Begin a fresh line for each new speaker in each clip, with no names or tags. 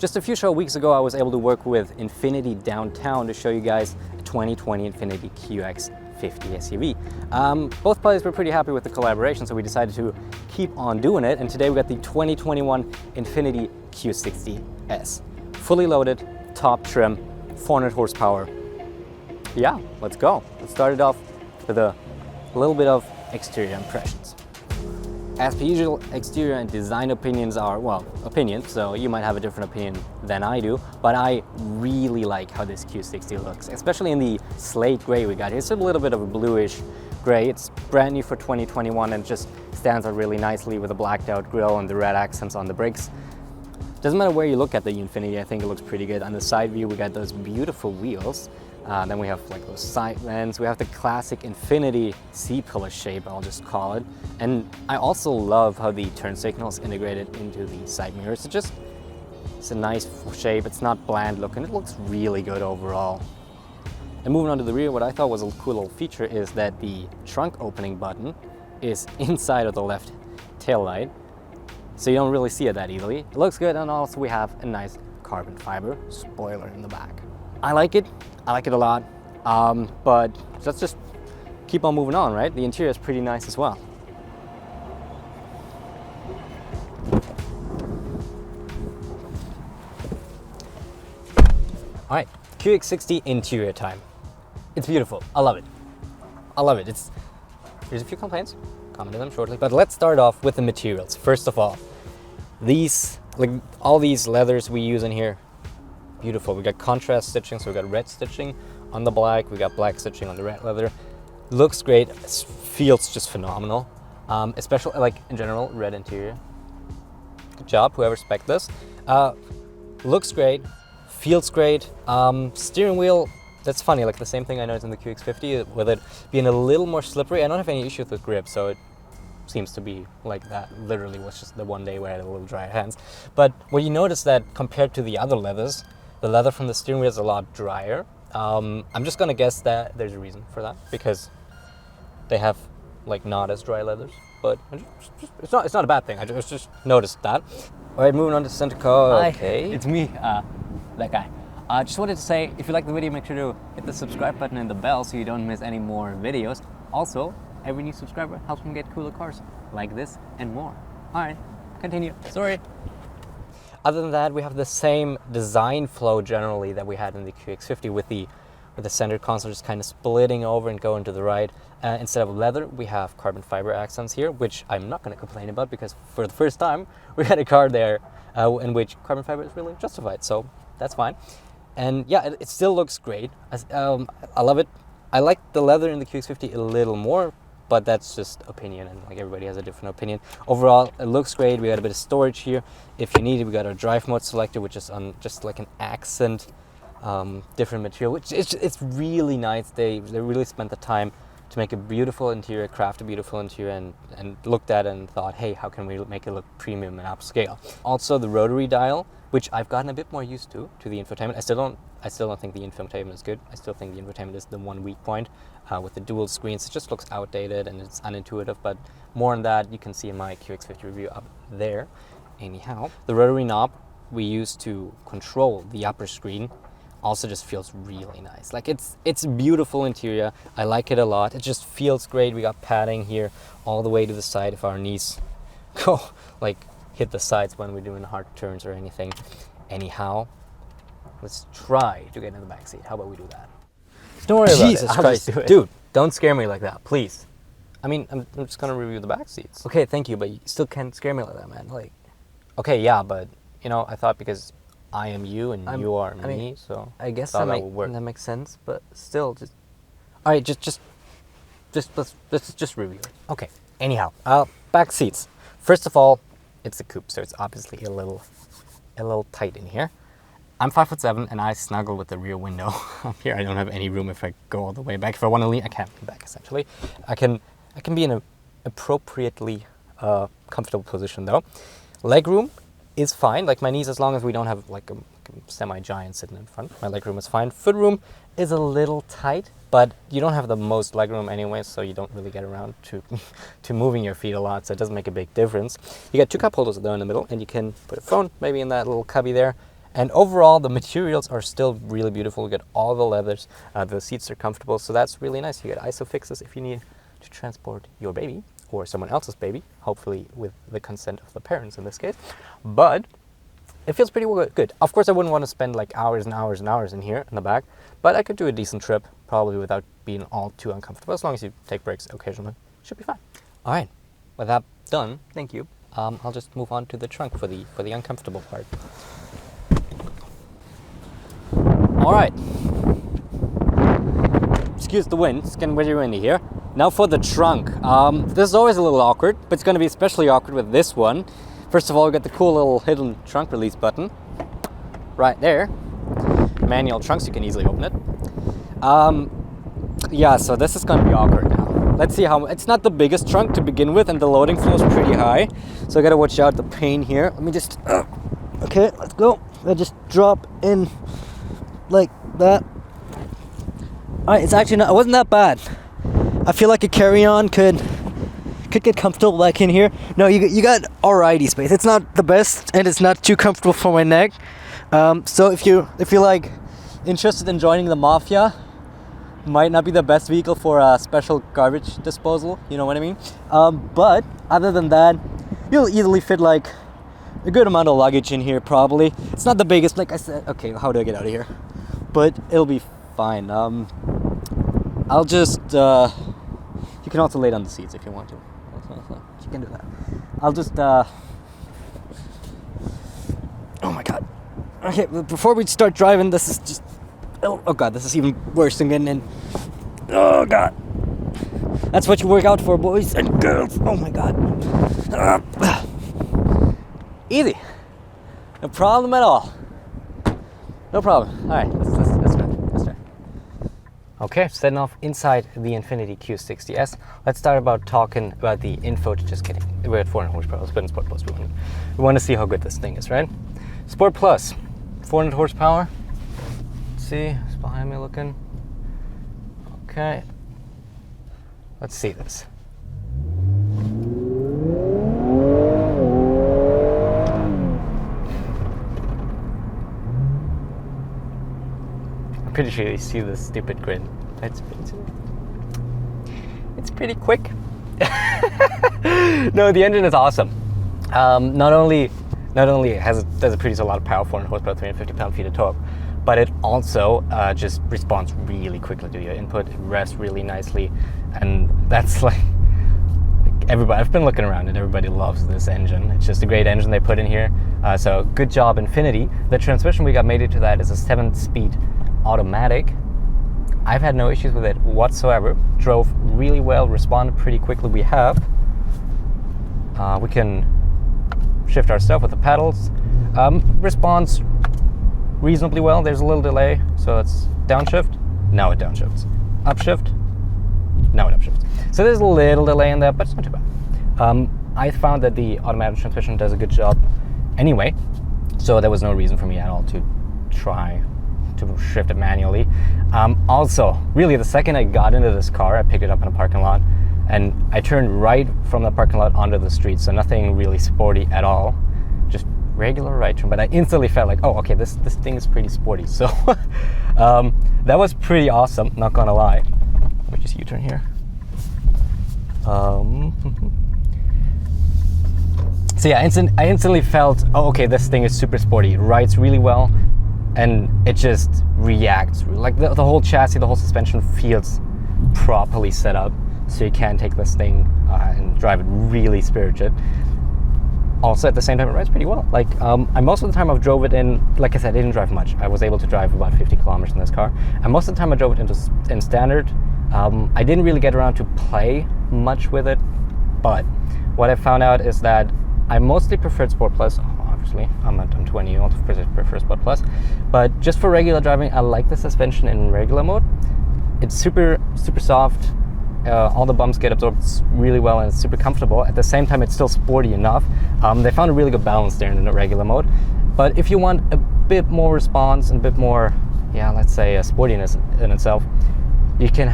Just a few short weeks ago, I was able to work with Infiniti downtown to show you guys a 2020 Infiniti QX50 SUV. Both parties were pretty happy with the collaboration, so we decided to keep on doing it. And today we got the 2021 Infiniti Q60S. Fully loaded, top trim, 400 horsepower. Yeah, let's go. Let's start it off with a little bit of exterior impressions. As per usual, exterior and design opinions are, well, opinions, so you might have a different opinion than I do, but I really like how this Q60 looks, especially in the slate gray we got here. It's a little bit of a bluish gray. It's brand new for 2021 and just stands out really nicely with a blacked out grille and the red accents on the brakes. Doesn't matter where you look at the Infiniti, I think it looks pretty good. On the side view, we got those beautiful wheels. Then we have like those side vents. We have the classic Infiniti C-pillar shape, I'll just call it. And I also love how the turn signal is integrated into the side mirrors. It's a nice shape. It's not bland looking. It looks really good overall. And moving on to the rear, what I thought was a cool little feature is that the trunk opening button is inside of the left tail light, so you don't really see it that easily. It looks good, and also we have a nice carbon fiber spoiler in the back. I like it a lot, but let's just keep on moving on, right? The interior is pretty nice as well. All right, QX60 interior time. It's beautiful, I love it. I love it. There's a few complaints, comment on them shortly, but let's start off with the materials. First of all, all these leathers we use in here, beautiful. We got contrast stitching, so we got red stitching on the black, we got black stitching on the red leather. Looks great, feels just phenomenal. Especially like in general, red interior. Good job, whoever spec'd this. Looks great, feels great. Steering wheel, that's funny, like the same thing I noticed in the QX50 with it being a little more slippery. I don't have any issues with grip, so it seems to be like that. Literally was just the one day where I had a little dry hands. But what you notice that compared to the other leathers, the leather from the steering wheel is a lot drier. I'm just gonna guess that there's a reason for that, because they have like not as dry leathers, but it's not a bad thing. I just noticed that. All right, moving on to center car. Okay.
Hi, it's me, that guy. Just wanted to say, if you like the video, make sure to hit the subscribe button and the bell so you don't miss any more videos. Also, every new subscriber helps me get cooler cars like this and more. All right, continue. Sorry.
Other than that, we have the same design flow generally that we had in the QX50 with the center console just kind of splitting over and going to the right. Instead of leather, we have carbon fiber accents here, which I'm not going to complain about because for the first time we had a car there in which carbon fiber is really justified, so that's fine. And yeah, it still looks great. I love it. I like the leather in the QX50 a little more, but that's just opinion, and like everybody has a different opinion. Overall, it looks great. We got a bit of storage here if you need it. We got our drive mode selector, which is on just like an accent, different material, which it's really nice. They really spent the time to make a beautiful interior, craft a beautiful interior, and looked at it and thought, hey, how can we make it look premium and upscale? Also, the rotary dial, which I've gotten a bit more used to the infotainment. I still don't think the infotainment is good. I still think the infotainment is the one weak point. With the dual screens, it just looks outdated and it's unintuitive, but more on that you can see in my QX50 review up there. Anyhow, the rotary knob we use to control the upper screen also just feels really nice. Like it's a beautiful interior. I like it a lot. It just feels great. We got padding here all the way to the side if our knees go like hit the sides when we're doing hard turns or anything. Anyhow, let's try to get in the back seat. How about we do that?
Don't worry about it.
Jesus Christ, dude, don't scare me like that, please. I mean, I'm just gonna review the back seats. Okay, thank you, but you still can't scare me like that, man. Like, okay, yeah, but you know, I thought because I am you and you are me, so
I guess
that
that makes sense, but still, just
all right, let's just review it. Okay. Anyhow, back seats. First of all, it's a coupe, so it's obviously a little tight in here. I'm 5'7" and I snuggle with the rear window. Here I don't have any room if I go all the way back. If I want to lean, I can't lean back essentially. I can be in an appropriately comfortable position though. Leg room is fine, like my knees, as long as we don't have like a semi-giant sitting in front. My leg room is fine. Foot room is a little tight, but you don't have the most leg room anyway, so you don't really get around to moving your feet a lot, so it doesn't make a big difference. You got two cup holders there in the middle, and you can put a phone maybe in that little cubby there. And overall, the materials are still really beautiful. You get all the leathers, the seats are comfortable, so that's really nice. You get ISOFIXes if you need to transport your baby or someone else's baby, hopefully with the consent of the parents in this case. But it feels pretty good. Of course, I wouldn't want to spend like hours and hours and hours in here in the back, but I could do a decent trip probably without being all too uncomfortable. As long as you take breaks occasionally, should be fine. All right, with that done, thank you. I'll just move on to the trunk for the uncomfortable part. All right. Excuse the wind, it's getting pretty windy here. Now for the trunk. This is always a little awkward, but it's going to be especially awkward with this one. First of all, we got the cool little hidden trunk release button right there. Manual trunk, so you can easily open it. Yeah, so this is going to be awkward now. Let's see how. It's not the biggest trunk to begin with, and the loading floor is pretty high, so I got to watch out the pain here. Let me just. Okay, let's go. I just drop in like that. All right, it's actually not. It wasn't that bad. I feel like a carry-on could get comfortable back in here. No, you got alrighty space. It's not the best, and it's not too comfortable for my neck. So if you're like interested in joining the mafia, might not be the best vehicle for a special garbage disposal. You know what I mean? But other than that, you'll easily fit like a good amount of luggage in here. Probably. It's not the biggest. Like I said. Okay, how do I get out of here? But it'll be fine. I'll just. You can also lay down the seats if you want to. You can do that. I'll just. Oh my god. Okay, before we start driving, this is just. Oh god, this is even worse than getting in. Oh god. That's what you work out for, boys and girls. Oh my god. Easy. No problem at all. No problem. All right, let's try. Okay, setting off inside the Infiniti Q60S. Let's start about talking about the info. Just kidding. We're at 400 horsepower. Let's put in Sport Plus. We want to see how good this thing is, right? Sport Plus, 400 horsepower. Let's see, it's behind me looking. Okay. Let's see this. I'm pretty sure you see this stupid grin. It's pretty quick. No, the engine is awesome. Not only does it produce a lot of power, 400 horsepower, 350 pound-feet of torque, but it also just responds really quickly to your input. It rests really nicely, and that's like everybody. I've been looking around, and everybody loves this engine. It's just a great engine they put in here. So good job, Infiniti. The transmission we got mated to that is a 7-speed automatic. I've had no issues with it whatsoever. Drove really well, responded pretty quickly. We can shift our stuff with the pedals. Responds reasonably well. There's a little delay, so it's downshift. Now it downshifts. Upshift. Now it upshifts. So there's a little delay in that, but it's not too bad. I found that the automatic transmission does a good job anyway, so there was no reason for me at all to try to shift it manually. Also, really, the second I got into this car, I picked it up in a parking lot, and I turned right from the parking lot onto the street, so nothing really sporty at all, just regular right turn. But I instantly felt like, oh, okay, this thing is pretty sporty. So that was pretty awesome, not gonna lie. Let me just U-turn here. So yeah, I instantly felt, oh, okay, this thing is super sporty. It rides really well, and it just reacts. Like the whole chassis, the whole suspension feels properly set up, so you can take this thing and drive it really spirited. Also, at the same time, it rides pretty well. Like, most of the time I've drove it in, like I said, I didn't drive much. I was able to drive about 50 kilometers in this car. And most of the time I drove it in standard. I didn't really get around to play much with it, but what I found out is that I mostly preferred Sport Plus. Obviously, I'm 20, I also prefer Sport Plus. But just for regular driving, I like the suspension in regular mode. It's super, super soft. All the bumps get absorbed really well, and it's super comfortable. At the same time, it's still sporty enough. They found a really good balance there in the regular mode. But if you want a bit more response and a bit more, yeah, let's say sportiness in itself, you can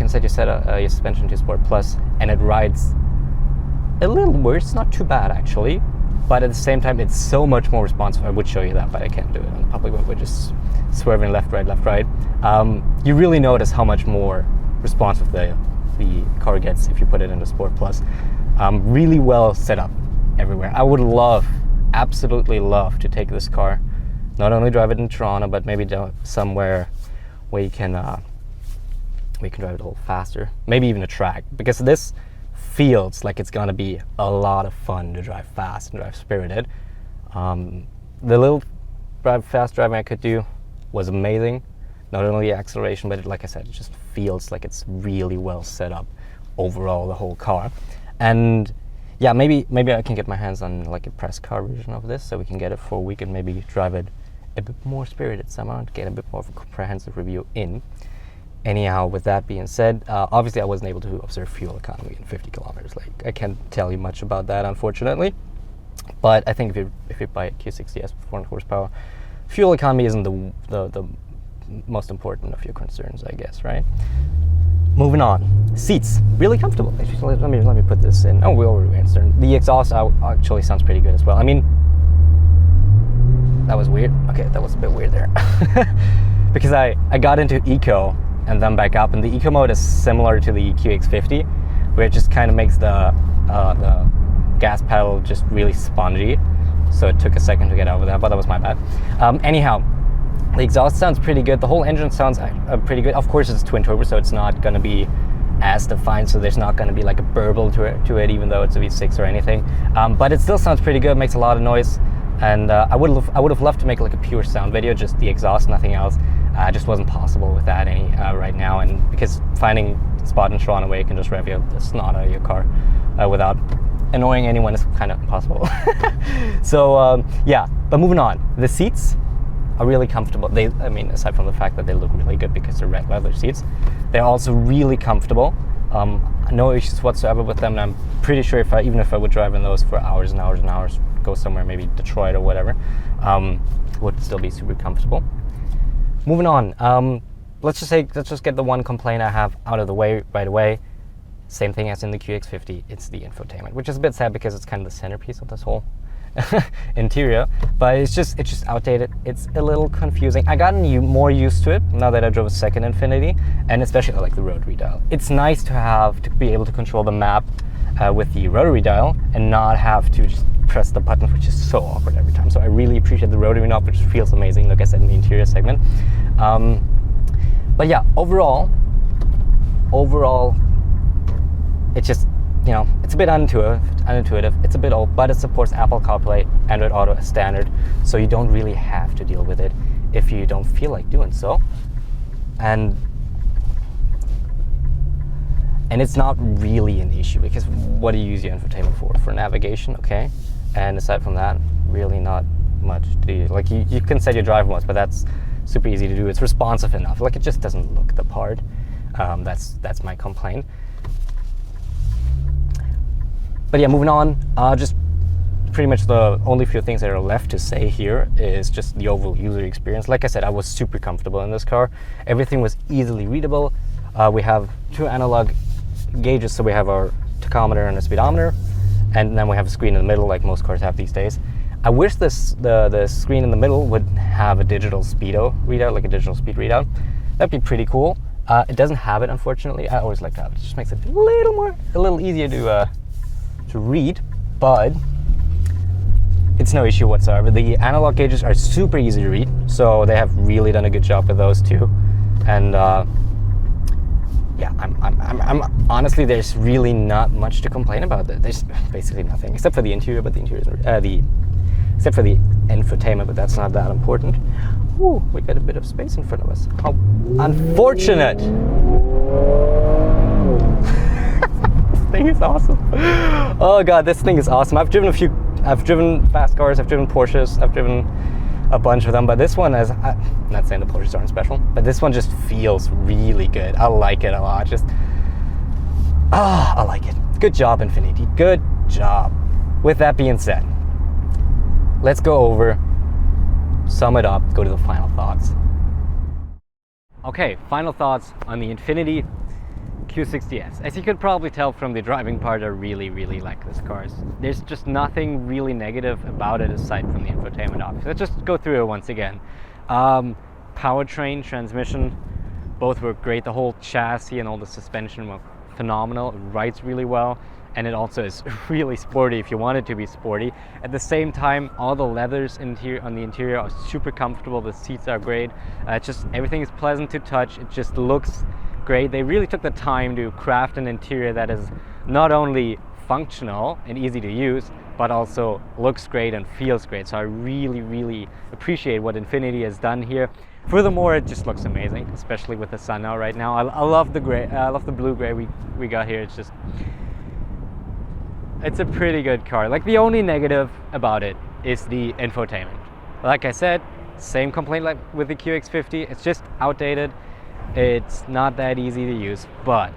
set your suspension to Sport Plus, and it rides a little worse. Not too bad actually. but at the same time, it's so much more responsive. I would show you that, but I can't do it on public road. We're just swerving left, right, left, right. You really notice how much more responsive the car gets if you put it into Sport Plus. Really well set up everywhere. I would love, absolutely love to take this car, not only drive it in Toronto, but maybe somewhere where you can drive it a little faster, maybe even a track, because this feels like it's gonna be a lot of fun to drive fast and drive spirited. The little fast driving I could do was amazing. Not only the acceleration, but like I said, it just feels like it's really well set up overall, the whole car. And yeah, maybe I can get my hands on like a press car version of this, so we can get it for a week and maybe drive it a bit more spirited somehow to get a bit more of a comprehensive review in. Anyhow, with that being said, obviously I wasn't able to observe fuel economy in 50 kilometers. Like, I can't tell you much about that, unfortunately. But I think if you buy a Q60S with 400 horsepower, fuel economy isn't the most important of your concerns, I guess, right? Moving on. Seats, really comfortable. Actually, let me put this in. Oh, we already answered. The exhaust actually sounds pretty good as well. I mean, that was weird. Okay, that was a bit weird there. Because I got into eco and then back up, and the eco mode is similar to the QX50, where it just kind of makes the gas pedal just really spongy. So it took a second to get over that, but that was my bad. Anyhow, the exhaust sounds pretty good. The whole engine sounds pretty good. Of course, it's twin turbo, so it's not going to be as defined, so there's not going to be like a burble to it, even though it's a V6 or anything. But it still sounds pretty good, makes a lot of noise. And I would have loved to make like a pure sound video, just the exhaust, nothing else. Just wasn't possible with that right now, and because finding a spot in Toronto where you can just rev the snot out of your car without annoying anyone is kind of impossible. So yeah, but moving on, the seats are really comfortable. I mean, aside from the fact that they look really good because they're red leather seats, they're also really comfortable. No issues whatsoever with them, and I'm pretty sure even if I would drive in those for hours and hours and hours, go somewhere, maybe Detroit or whatever, would still be super comfortable. Moving on, let's just get the one complaint I have out of the way right away. Same thing as in the QX50, it's the infotainment, which is a bit sad because it's kind of the centerpiece of this whole interior, but it's just outdated. It's a little confusing. I gotten more used to it now that I drove a second Infiniti, and especially I like the rotary dial. It's nice to be able to control the map with the rotary dial and not have to just press the buttons, which is so awkward every time. So I really appreciate the rotary knob, which feels amazing, like I said in the interior segment. But yeah, overall, it's just, you know, it's a bit unintuitive. It's a bit old, but it supports Apple CarPlay, Android Auto as standard, so you don't really have to deal with it if you don't feel like doing so. And it's not really an issue, because what do you use your infotainment for? For navigation, okay? And aside from that, really not much to do. Like, you can set your drive modes, but that's super easy to do. It's responsive enough. Like, it just doesn't look the part. That's my complaint. But yeah, moving on, just pretty much the only few things that are left to say here is just the overall user experience. Like I said, I was super comfortable in this car. Everything was easily readable. We have two analog gauges, so we have our tachometer and a speedometer, and then we have a screen in the middle like most cars have these days. I wish the screen in the middle would have a digital speedo readout, like a digital speed readout. That'd be pretty cool. It doesn't have it, unfortunately. I always like to have it. It just makes it a little easier to read, but it's no issue whatsoever. The analog gauges are super easy to read, so they have really done a good job with those too. And yeah, I'm honestly, there's really not much to complain about. There's basically nothing except for the interior, but the interior is except for the infotainment, but that's not that important. Ooh, we got a bit of space in front of us. How unfortunate! This thing is awesome. Oh god, this thing is awesome. I've driven fast cars, I've driven Porsches, I've driven a bunch of them, but this one is, I'm not saying the Porsches aren't special, but this one just feels really good. I like it a lot. I like it. Good job, Infiniti. Good job. With that being said, let's go over, sum it up, go to the final thoughts. Okay, final thoughts on the Infiniti Q60S. As you could probably tell from the driving part, I really, really like this car. There's just nothing really negative about it aside from the infotainment options. Let's just go through it once again. Powertrain, transmission, both were great. The whole chassis and all the suspension were phenomenal. It rides really well, and it also is really sporty if you want it to be sporty. At the same time, all the leathers on the interior are super comfortable. The seats are great. Just everything is pleasant to touch. It just looks great. They really took the time to craft an interior that is not only functional and easy to use, but also looks great and feels great. So I really, really appreciate what Infiniti has done here. Furthermore, it just looks amazing, especially with the sun out right now. I love the gray. I love the blue gray we got here. It's a pretty good car. Like, the only negative about it is the infotainment. Like I said, same complaint like with the QX50. It's just outdated. It's not that easy to use, but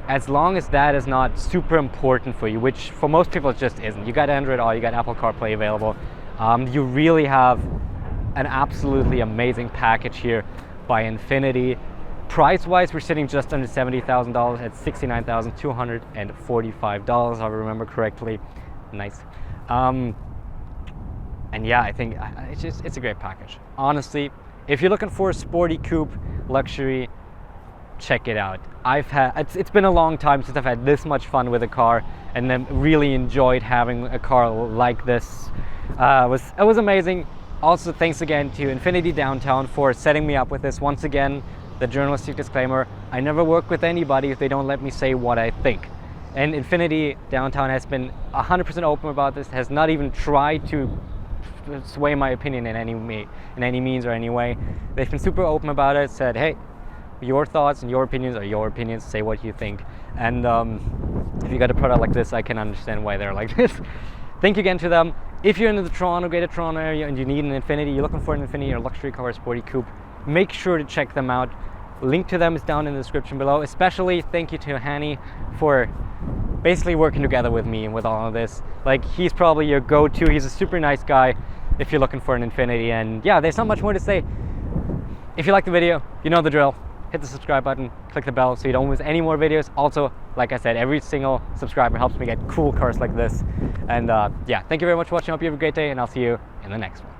as long as that is not super important for you, which for most people it just isn't. You got Android Auto, you got Apple CarPlay available. You really have an absolutely amazing package here by Infiniti. Price-wise, we're sitting just under $70,000 at $69,245, if I remember correctly. Nice. And yeah, I think it's a great package. Honestly, if you're looking for a sporty coupe luxury, check it out. It's been a long time since I've had this much fun with a car, and then really enjoyed having a car like this. It was amazing. Also, thanks again to Infiniti Downtown for setting me up with this. Once again, the journalistic disclaimer: I never work with anybody if they don't let me say what I think. And Infiniti Downtown has been 100% open about this. Has not even tried to sway my opinion in any means or any way. They've been super open about it. Said, hey, your thoughts and your opinions are your opinions. Say what you think. And if you got a product like this, I can understand why they're like this. Thank you again to them. If you're in the Greater Toronto area and you need an Infiniti, you're looking for an Infiniti or luxury car, sporty coupe, make sure to check them out. Link to them is down in the description below. Especially thank you to Hani for basically working together with me and with all of this. Like, he's probably your go-to. He's a super nice guy if you're looking for an Infiniti. And yeah, there's not much more to say. If you like the video, you know the drill. Hit the subscribe button, click the bell so you don't miss any more videos. Also, like I said, every single subscriber helps me get cool cars like this. And yeah, thank you very much for watching. I hope you have a great day, and I'll see you in the next one.